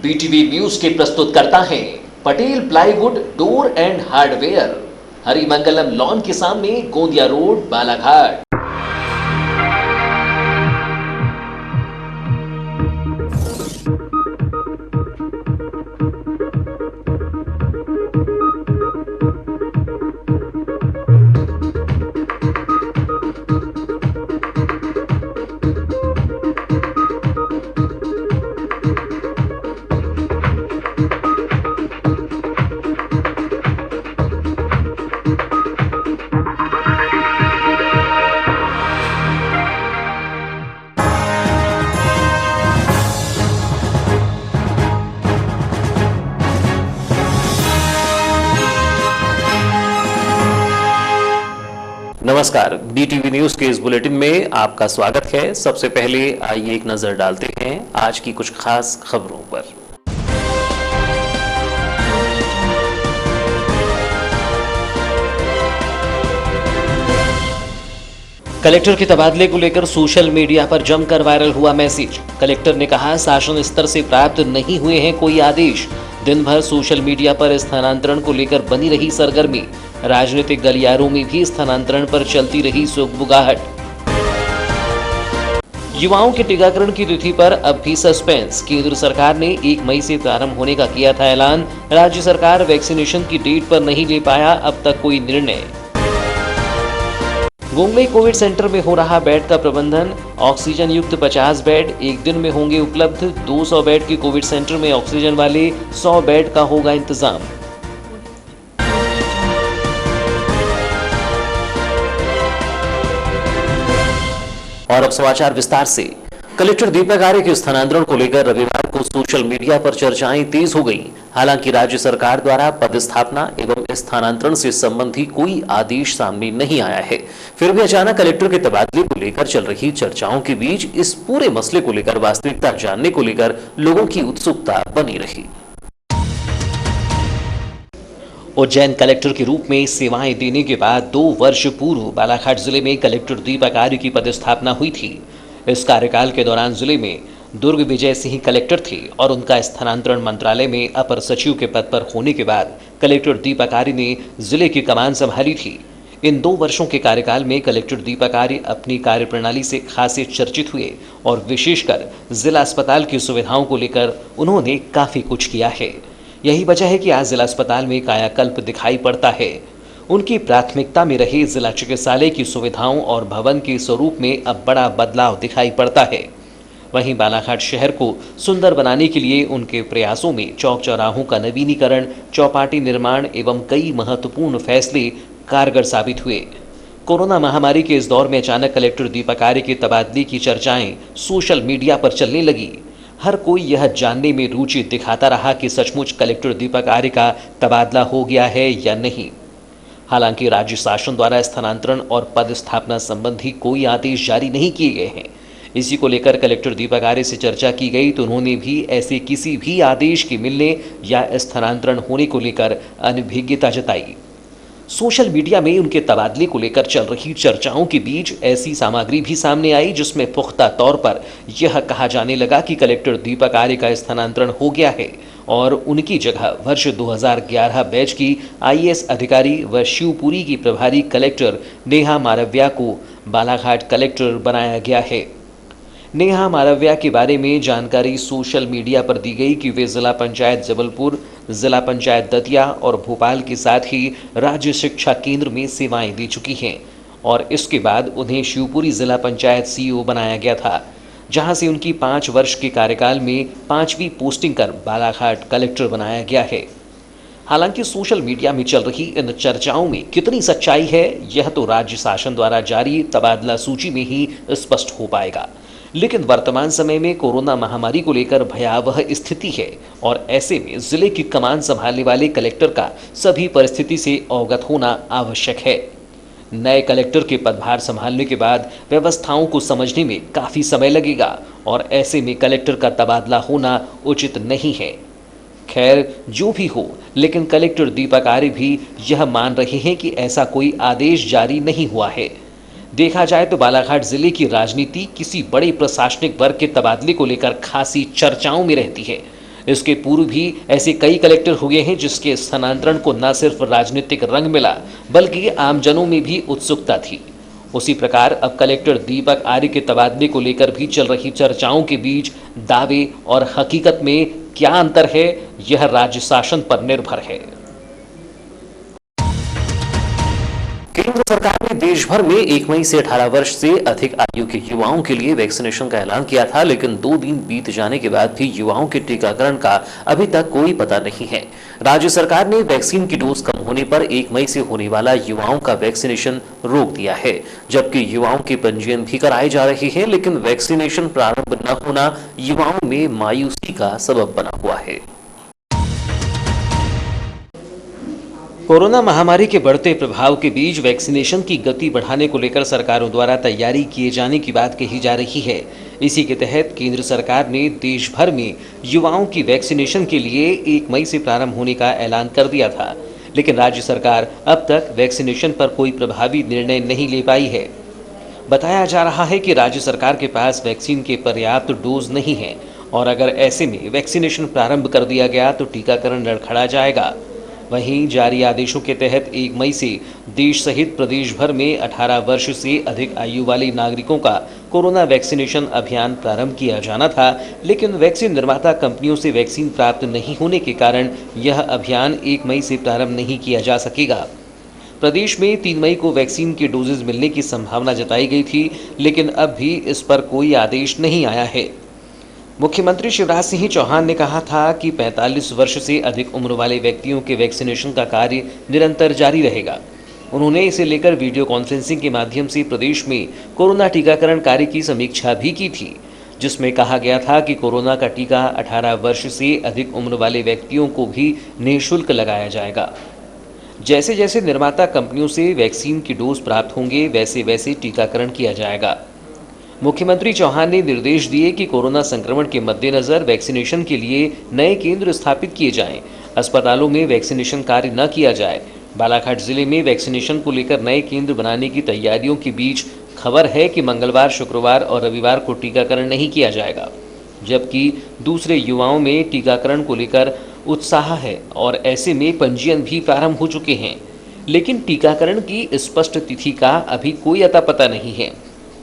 BTV news के प्रस्तुत करता है Patel plywood door and hardware, Harimangalam lawn के सामने, गोंदिया रोड, बालाघाट। नमस्कार, बीटीवी न्यूज के इस बुलेटिन में आपका स्वागत है। सबसे पहले आइए एक नजर डालते हैं आज की कुछ खास खबरों पर। कलेक्टर के तबादले को लेकर सोशल मीडिया पर जमकर वायरल हुआ मैसेज। कलेक्टर ने कहा, शासन स्तर से प्राप्त नहीं हुए हैं कोई आदेश। दिन भर सोशल मीडिया पर स्थानांतरण को लेकर बनी रही सरगर्मी। राजनीतिक गलियारों में भी स्थानांतरण पर चलती रही सुगबुगाहट। युवाओं के टीकाकरण की तिथि पर अब भी सस्पेंस। केंद्र सरकार ने 1 मई से प्रारंभ होने का किया था ऐलान। राज्य सरकार वैक्सीनेशन की डेट पर नहीं ले पाया अब तक कोई निर्णय। गुंगलई कोविड सेंटर में हो रहा बेड का प्रबंधन। ऑक्सीजन युक्त 50 बेड एक दिन में होंगे उपलब्ध। 200 बेड के कोविड सेंटर में ऑक्सीजन वाले 100 बेड का होगा इंतजाम। और अब समाचार विस्तार से। कलेक्टर दीपक आर्य के स्थानांतरण को लेकर रविवार को सोशल मीडिया पर चर्चाएं तेज हो गईं। हालांकि राज्य सरकार द्वारा पदस्थापना एवं स्थानांतरण से संबंधी कोई आदेश सामने नहीं आया है, फिर भी अचानक कलेक्टर के तबादले को लेकर चल रही चर्चाओं के बीच इस पूरे मसले को लेकर वास्तविकता जानने को लेकर लोगों की उत्सुकता बनी रही। उज्जैन कलेक्टर के रूप में सेवाएं देने के बाद 2 वर्ष पूर्व बालाघाट जिले में कलेक्टर दीपक आर्य की पदस्थापना हुई थी। इस कार्यकाल के दौरान जिले में दुर्ग विजय सिंह कलेक्टर थे और उनका स्थानांतरण मंत्रालय में अपर सचिव के पद पर होने के बाद कलेक्टर दीपक आर्य ने जिले की कमान संभाली थी। इन 2 वर्षों के कार्यकाल में कलेक्टर दीपक आर्य अपनी कार्यप्रणाली से खासे चर्चित हुए और विशेषकर जिला अस्पताल की सुविधाओं को लेकर उन्होंने काफी कुछ किया है। यही वजह है कि आज जिला अस्पताल में कायाकल्प दिखाई पड़ता है। उनकी प्राथमिकता में रहे जिला चिकित्सालय की सुविधाओं और भवन के स्वरूप में अब बड़ा बदलाव दिखाई पड़ता है। वहीं बालाघाट शहर को सुंदर बनाने के लिए उनके प्रयासों में चौक चौराहों का नवीनीकरण, चौपाटी निर्माण एवं कई महत्वपूर्ण फैसले कारगर साबित हुए। कोरोना महामारी के इस दौर में अचानक कलेक्टर दीपक आर्य के तबादले की चर्चाएं सोशल मीडिया पर चलने लगी। हर कोई यह जानने में रुचि दिखाता रहा कि सचमुच कलेक्टर दीपक आर्य का तबादला हो गया है या नहीं। हालांकि राज्य शासन द्वारा स्थानांतरण और पदस्थापना संबंधी कोई आदेश जारी नहीं किए गए हैं। इसी को लेकर कलेक्टर दीपक आर्य से चर्चा की गई तो उन्होंने भी ऐसे किसी भी आदेश के मिलने या स्थानांतरण होने को लेकर अनभिज्ञता जताई। सोशल मीडिया में उनके तबादले को लेकर चल रही चर्चाओं के बीच ऐसी सामग्री भी सामने आई जिसमें पुख्ता तौर पर यह कहा जाने लगा कि कलेक्टर दीपक आर्य का स्थानांतरण हो गया है और उनकी जगह वर्ष 2011 बैच की IAS अधिकारी व शिवपुरी की प्रभारी कलेक्टर नेहा मारव्या को बालाघाट कलेक्टर बनाया गया है। नेहा मारव्या के बारे में जानकारी सोशल मीडिया पर दी गई कि वे जिला पंचायत जबलपुर, जिला पंचायत दतिया और भोपाल के साथ ही राज्य शिक्षा केंद्र में सेवाएं दे चुकी हैं और इसके बाद उन्हें शिवपुरी जिला पंचायत CEO बनाया गया था, जहां से उनकी 5 वर्ष के कार्यकाल में 5वीं पोस्टिंग कर बालाघाट कलेक्टर बनाया गया है। हालांकि सोशल मीडिया में चल रही इन चर्चाओं में कितनी सच्चाई है, यह तो राज्य शासन द्वारा जारी तबादला सूची में ही स्पष्ट हो पाएगा। लेकिन वर्तमान समय में कोरोना महामारी को लेकर भयावह स्थिति है और ऐसे में जिले की कमान संभालने वाले कलेक्टर का सभी परिस्थिति से अवगत होना आवश्यक है। नए कलेक्टर के पदभार संभालने के बाद व्यवस्थाओं को समझने में काफी समय लगेगा और ऐसे में कलेक्टर का तबादला होना उचित नहीं है। खैर, जो भी हो, लेकिन कलेक्टर दीपक आर्य भी यह मान रहे हैं कि ऐसा कोई आदेश जारी नहीं हुआ है। देखा जाए तो बालाघाट जिले की राजनीति किसी बड़े प्रशासनिक वर्ग के तबादले को लेकर खासी चर्चाओं में रहती है। इसके पूर्व भी ऐसे कई कलेक्टर हुए हैं जिसके स्थानांतरण को न सिर्फ राजनीतिक रंग मिला बल्कि आमजनों में भी उत्सुकता थी। उसी प्रकार अब कलेक्टर दीपक आर्य के तबादले को लेकर भी चल रही चर्चाओं के बीच दावे और हकीकत में क्या अंतर है, यह राज्य शासन पर निर्भर है। केंद्र सरकार ने देश भर में 1 मई से 18 वर्ष से अधिक आयु के युवाओं के लिए वैक्सीनेशन का ऐलान किया था, लेकिन 2 दिन बीत जाने के बाद भी युवाओं के टीकाकरण का अभी तक कोई पता नहीं है। राज्य सरकार ने वैक्सीन की डोज कम होने पर 1 मई से होने वाला युवाओं का वैक्सीनेशन रोक दिया है, जबकि युवाओं के पंजीयन भी कराए जा रहे हैं, लेकिन वैक्सीनेशन प्रारंभ न होना युवाओं में मायूसी का सबब बना हुआ है। कोरोना महामारी के बढ़ते प्रभाव के बीच वैक्सीनेशन की गति बढ़ाने को लेकर सरकारों द्वारा तैयारी किए जाने की बात कही जा रही है। इसी के तहत केंद्र सरकार ने देश भर में युवाओं की वैक्सीनेशन के लिए 1 मई से प्रारंभ होने का ऐलान कर दिया था, लेकिन राज्य सरकार अब तक वैक्सीनेशन पर कोई प्रभावी निर्णय नहीं ले पाई है। बताया जा रहा है कि राज्य सरकार के पास वैक्सीन के पर्याप्त डोज नहीं है और अगर ऐसे में वैक्सीनेशन प्रारंभ कर दिया गया तो टीकाकरण लड़खड़ा जाएगा। वहीं जारी आदेशों के तहत 1 मई से देश सहित प्रदेश भर में 18 वर्ष से अधिक आयु वाले नागरिकों का कोरोना वैक्सीनेशन अभियान प्रारंभ किया जाना था, लेकिन वैक्सीन निर्माता कंपनियों से वैक्सीन प्राप्त नहीं होने के कारण यह अभियान 1 मई से प्रारंभ नहीं किया जा सकेगा। प्रदेश में 3 मई को वैक्सीन के डोजेज मिलने की संभावना जताई गई थी, लेकिन अब भी इस पर कोई आदेश नहीं आया है। मुख्यमंत्री शिवराज सिंह चौहान ने कहा था कि 45 वर्ष से अधिक उम्र वाले व्यक्तियों के वैक्सीनेशन का कार्य निरंतर जारी रहेगा। उन्होंने इसे लेकर वीडियो कॉन्फ्रेंसिंग के माध्यम से प्रदेश में कोरोना टीकाकरण कार्य की समीक्षा भी की थी, जिसमें कहा गया था कि कोरोना का टीका 18 वर्ष से अधिक उम्र वाले व्यक्तियों को भी निःशुल्क लगाया जाएगा। जैसे जैसे निर्माता कंपनियों से वैक्सीन की डोज प्राप्त होंगे वैसे वैसे टीकाकरण किया जाएगा। मुख्यमंत्री चौहान ने निर्देश दिए कि कोरोना संक्रमण के मद्देनजर वैक्सीनेशन के लिए नए केंद्र स्थापित किए जाएं, अस्पतालों में वैक्सीनेशन कार्य न किया जाए। बालाघाट जिले में वैक्सीनेशन को लेकर नए केंद्र बनाने की तैयारियों के बीच खबर है कि मंगलवार, शुक्रवार और रविवार को टीकाकरण नहीं किया जाएगा, जबकि दूसरे युवाओं में टीकाकरण को लेकर उत्साह है और ऐसे में पंजीयन भी प्रारंभ हो चुके हैं, लेकिन टीकाकरण की स्पष्ट तिथि का अभी कोई अता पता नहीं है।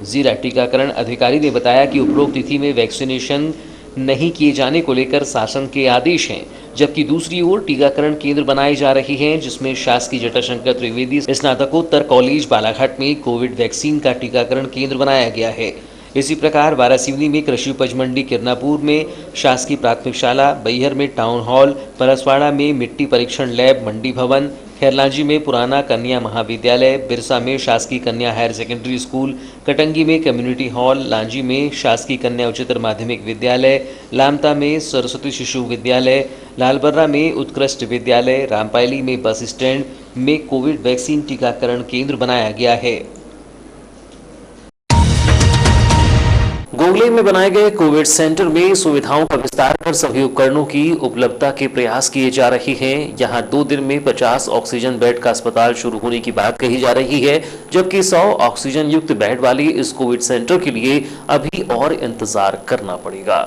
जिला टीकाकरण अधिकारी ने बताया कि उपरोक्त तिथि में वैक्सीनेशन नहीं किए जाने को लेकर शासन के आदेश हैं, जबकि दूसरी ओर टीकाकरण केंद्र बनाए जा रहे हैं, जिसमें शासकीय जटाशंकर त्रिवेदी स्नातकोत्तर कॉलेज बालाघाट में कोविड वैक्सीन का टीकाकरण केंद्र बनाया गया है। इसी प्रकार वारासिवनी में कृषि उपज मंडी, किरनापुर में शासकीय प्राथमिक शाला, बैहर में टाउन हॉल, परसवाड़ा में मिट्टी परीक्षण लैब, मंडी भवन, खैरलांजी में पुराना कन्या महाविद्यालय, बिरसा में शासकीय कन्या हायर सेकेंडरी स्कूल, कटंगी में कम्युनिटी हॉल, लांजी में शासकीय कन्या उच्चतर माध्यमिक विद्यालय, लामता में सरस्वती शिशु विद्यालय, लालबर्रा में उत्कृष्ट विद्यालय, रामपायली में बस स्टैंड में कोविड वैक्सीन टीकाकरण केंद्र बनाया गया है। गोगले में बनाए गए कोविड सेंटर में सुविधाओं का विस्तार कर सभी उपकरणों की उपलब्धता के प्रयास किए जा रहे हैं। यहां 2 दिन में 50 ऑक्सीजन बेड का अस्पताल शुरू होने की बात कही जा रही है, जबकि 100 ऑक्सीजन युक्त बेड वाली इस कोविड सेंटर के लिए अभी और इंतजार करना पड़ेगा।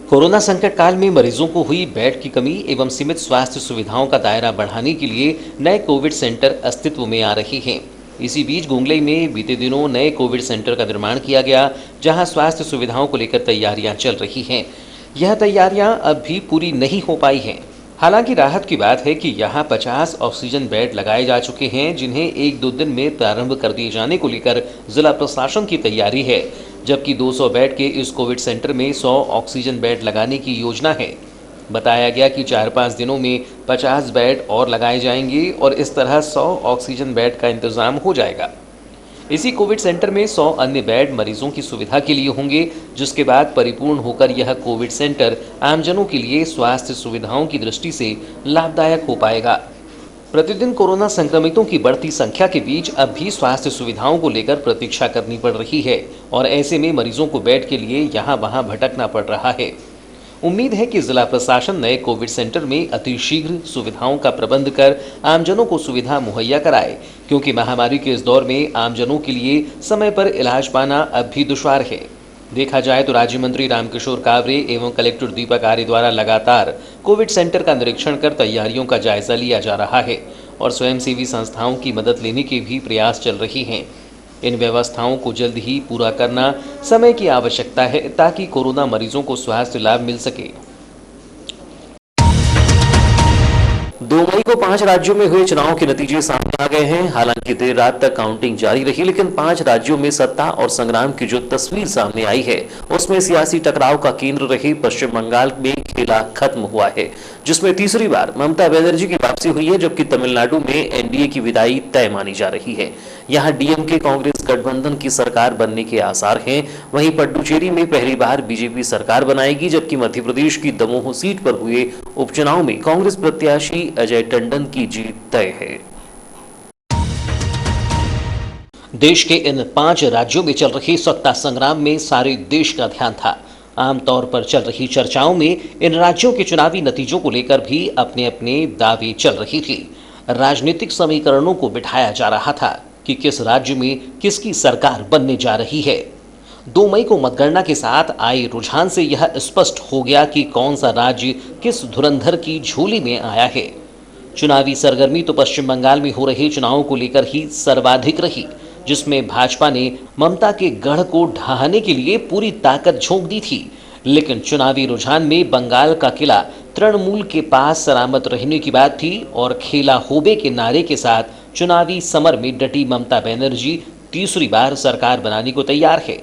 कोरोना संकट काल में मरीजों को हुई बेड की कमी एवं सीमित स्वास्थ्य सुविधाओं का दायरा बढ़ाने के लिए नए कोविड सेंटर अस्तित्व में आ रहे हैं। इसी बीच गुंगलई में बीते दिनों नए कोविड सेंटर का निर्माण किया गया, जहां स्वास्थ्य सुविधाओं को लेकर तैयारियां चल रही हैं। यह तैयारियां अब भी पूरी नहीं हो पाई हैं। हालांकि राहत की बात है कि यहां 50 ऑक्सीजन बेड लगाए जा चुके हैं, जिन्हें 1-2 दिन में प्रारंभ कर दिए जाने को लेकर जिला प्रशासन की तैयारी है, जबकि 200 बेड के इस कोविड सेंटर में 100 ऑक्सीजन बेड लगाने की योजना है। बताया गया कि 4-5 दिनों में 50 बेड और लगाए जाएंगे और इस तरह 100 ऑक्सीजन बेड का इंतजाम हो जाएगा। इसी कोविड सेंटर में 100 अन्य बेड मरीजों की सुविधा के लिए होंगे, जिसके बाद परिपूर्ण होकर यह कोविड सेंटर आमजनों के लिए स्वास्थ्य सुविधाओं की दृष्टि से लाभदायक हो पाएगा। प्रतिदिन कोरोना संक्रमितों की बढ़ती संख्या के बीच अब भी स्वास्थ्य सुविधाओं को लेकर प्रतीक्षा करनी पड़ रही है और ऐसे में मरीजों को बेड के लिए यहाँ वहाँ भटकना पड़ रहा है। उम्मीद है कि जिला प्रशासन नए कोविड सेंटर में अतिशीघ्र सुविधाओं का प्रबंध कर आमजनों को सुविधा मुहैया कराए, क्योंकि महामारी के इस दौर में आमजनों के लिए समय पर इलाज पाना अब भी दुश्वार है। देखा जाए तो राज्य मंत्री रामकिशोर कावरे एवं कलेक्टर दीपक आर्य द्वारा लगातार कोविड सेंटर का निरीक्षण कर तैयारियों का जायजा लिया जा रहा है और स्वयंसेवी संस्थाओं की मदद लेने के भी प्रयास चल रही हैं। इन व्यवस्थाओं को जल्द ही पूरा करना समय की आवश्यकता है ताकि कोरोना मरीजों को स्वास्थ्य लाभ मिल सके। 2 मई को 5 राज्यों में हुए चुनाव के नतीजे सामने आ गए हैं। हालांकि देर रात तक काउंटिंग जारी रही, लेकिन 5 राज्यों में सत्ता और संग्राम की जो तस्वीर सामने आई है उसमें सियासी टकराव का केंद्र रहे पश्चिम बंगाल में खेला खत्म हुआ है, जिसमें तीसरी बार ममता बनर्जी की वापसी हुई है, जबकि तमिलनाडु में एनडीए की विदाई तय मानी जा रही है। यहां डीएमके कांग्रेस गठबंधन की सरकार बनने के आसार हैं। वहीं पुडुचेरी में पहली बार बीजेपी सरकार बनाएगी, जबकि मध्य प्रदेश की दमोह सीट पर हुए उपचुनाव में कांग्रेस प्रत्याशी अजय टंडन की जीत तय है। देश के इन 5 राज्यों में चल रही सत्ता संग्राम में सारे देश का ध्यान था। आमतौर पर चल रही चर्चाओं में इन राज्यों के चुनावी नतीजों को लेकर भी अपने अपने दावे चल रही थी। राजनीतिक समीकरणों को बिठाया जा रहा था कि किस राज्य में किसकी सरकार बनने जा रही है। 2 मई को मतगणना के साथ आए रुझान से यह स्पष्ट हो गया कि कौन सा राज्य किस धुरंधर की झोली में आया है। चुनावी सरगर्मी तो पश्चिम बंगाल में हो रहे चुनावों को लेकर ही सर्वाधिक रही, जिसमें भाजपा ने ममता के गढ़ को ढहाने के लिए पूरी ताकत झोंक दी थी। लेकिन चुनावी रुझान में बंगाल का किला तृणमूल के पास सलामत रहने की बात थी और खेला होबे के नारे के साथ चुनावी समर में डटी ममता बनर्जी तीसरी बार सरकार बनाने को तैयार है।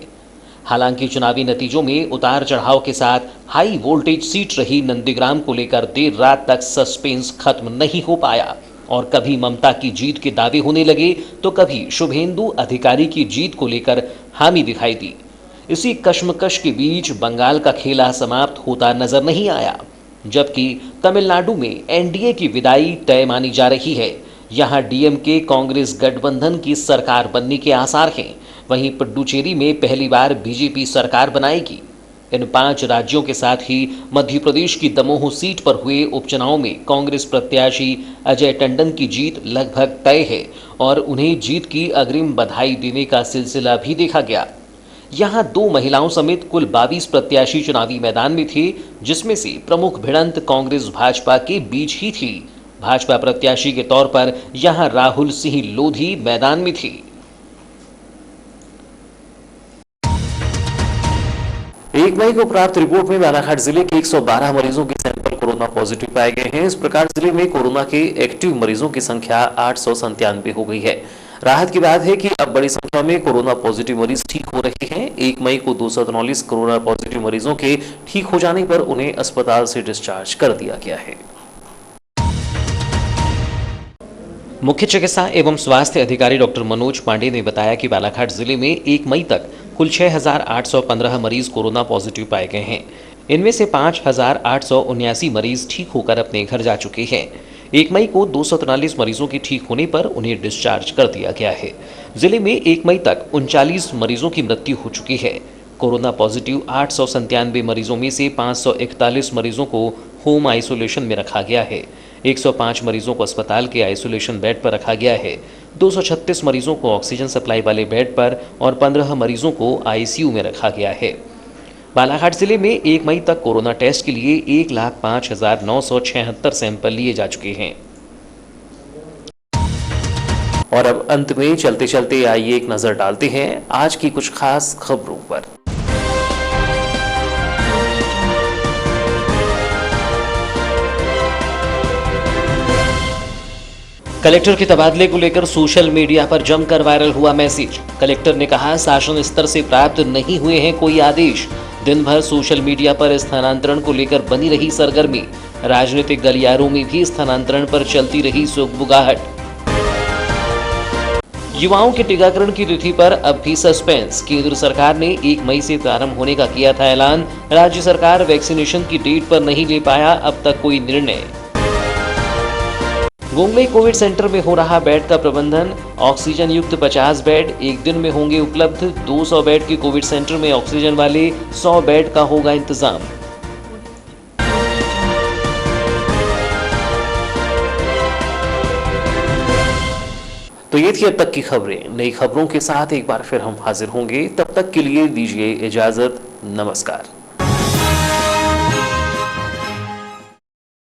हालांकि चुनावी नतीजों में उतार चढ़ाव के साथ हाई वोल्टेज सीट रही नंदीग्राम को लेकर देर रात तक सस्पेंस खत्म नहीं हो पाया और कभी ममता की जीत के दावे होने लगे तो कभी शुभेंदु अधिकारी की जीत को लेकर हामी दिखाई दी। इसी कश्मकश के बीच बंगाल का खेला समाप्त होता नजर नहीं आया, जबकि तमिलनाडु में एनडीए की विदाई तय मानी जा रही है। यहां डीएमके कांग्रेस गठबंधन की सरकार बनने के आसार हैं। वहीं पुडुचेरी में पहली बार बीजेपी सरकार बनाएगी। इन 5 राज्यों के साथ ही मध्य प्रदेश की दमोह सीट पर हुए उपचुनाव में कांग्रेस प्रत्याशी अजय टंडन की जीत लगभग तय है और उन्हें जीत की अग्रिम बधाई देने का सिलसिला भी देखा गया। यहां 2 महिलाओं समेत कुल 22 प्रत्याशी चुनावी मैदान में थे, जिसमें से प्रमुख भिड़ंत कांग्रेस भाजपा के बीच ही थी। भाजपा प्रत्याशी के तौर पर यहां राहुल सिंह लोधी मैदान में थे। 1 मई को प्राप्त रिपोर्ट में बालाघाट जिले के 112 मरीजों के सैंपल कोरोना पॉजिटिव पाए गए हैं। इस प्रकार जिले में कोरोना के एक्टिव मरीजों की संख्या 897 हो गई है। राहत की बात है कि अब बड़ी संख्या में कोरोना पॉजिटिव मरीज ठीक हो रहे हैं। 1 मई को 243 कोरोना पॉजिटिव मरीजों के ठीक हो जाने पर उन्हें अस्पताल से डिस्चार्ज कर दिया गया है। मुख्य चिकित्सा एवं स्वास्थ्य अधिकारी डॉक्टर मनोज पांडे ने बताया कि बालाघाट जिले में 1 मई तक कुल 6,815 मरीज कोरोना पॉजिटिव पाए गए हैं। इनमें से 5,879 मरीज ठीक होकर अपने घर जा चुके हैं। 1 मई को 243 मरीजों के ठीक होने पर उन्हें डिस्चार्ज कर दिया गया है। जिले में 1 मई तक 39 मरीजों की मृत्यु हो चुकी है। कोरोना पॉजिटिव 897 मरीजों में से 541 मरीजों को होम आइसोलेशन में रखा गया है। 105 मरीजों को अस्पताल के आइसोलेशन बेड पर रखा गया है। 236 मरीजों को ऑक्सीजन सप्लाई वाले बेड पर और 15 मरीजों को आईसीयू में रखा गया है। बालाघाट जिले में 1 मई तक कोरोना टेस्ट के लिए 1,05,976 सैंपल लिए जा चुके हैं। और अब अंत में चलते चलते आइए एक नजर डालते हैं आज की कुछ खास खबरों पर। कलेक्टर के तबादले को लेकर सोशल मीडिया पर जमकर वायरल हुआ मैसेज। कलेक्टर ने कहा, शासन स्तर से प्राप्त नहीं हुए हैं कोई आदेश। दिन भर सोशल मीडिया पर स्थानांतरण को लेकर बनी रही सरगर्मी। राजनीतिक गलियारों में भी स्थानांतरण पर चलती रही सुगबुगाहट। युवाओं के टीकाकरण की तिथि पर अब भी सस्पेंस। केंद्र सरकार ने 1 मई से प्रारंभ होने का किया था ऐलान। राज्य सरकार वैक्सीनेशन की डेट पर नहीं ले पाया अब तक कोई निर्णय। गोंगलई कोविड सेंटर में हो रहा बेड का प्रबंधन। ऑक्सीजन युक्त 50 बेड एक दिन में होंगे उपलब्ध। 200 बेड के कोविड सेंटर में ऑक्सीजन वाले 100 बेड का होगा इंतजाम। तो ये थी अब तक की खबरें। नई खबरों के साथ एक बार फिर हम हाजिर होंगे, तब तक के लिए दीजिए इजाजत। नमस्कार।